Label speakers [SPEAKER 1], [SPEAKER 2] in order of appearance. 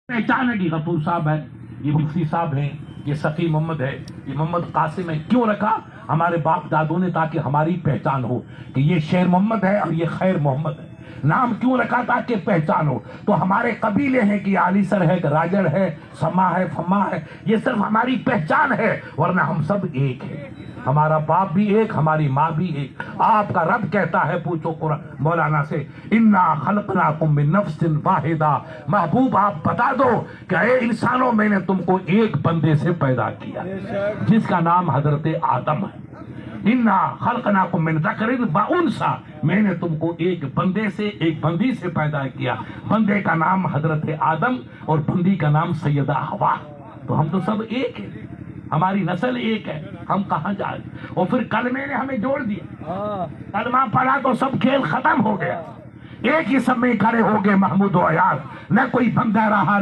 [SPEAKER 1] पहचान है कि गफूर साहब है, ये मुफ्ती साहब हैं, ये सफ़ी मोहम्मद है, ये मोहम्मद कासिम है। क्यों रखा? हमारे बाप दादों ने, ताकि हमारी पहचान हो कि ये शेर मोहम्मद है और ये खैर मोहम्मद है। नाम क्यों रखा? ताकि पहचान हो। तो हमारे कबीले हैं कि आलीसर है, कि राजड़ है, समा है, फमा है, ये सिर्फ हमारी पहचान है, वरना हम सब एक हैं। हमारा बाप भी एक, हमारी माँ भी एक। आपका रब कहता है, पूछो कुरान मौलाना से, इन्ना खलकनाकुम मिन नफ्सिन वाहिदा। महबूब आप बता दो कि ए इंसानों, मैंने तुमको एक बंदे से पैदा किया जिसका नाम हजरत आदम है। इन्ना खलकनाकुम मिन ज़करिन व उन्सा, मैंने तुमको एक बंदे से, एक बंदी से पैदा किया। बंदे का नाम हजरत आदम और बंदी का नाम सैयदा हवा। तो हम तो सब एक हैं, हमारी नस्ल एक है, हम कहाँ जा रहे? और फिर कलमे ने हमें जोड़ दिया। कलमा पढ़ा तो सब खेल खत्म हो गया। एक ही सब में खड़े हो गए महमूद और अयाज, न कोई बंदा रहा,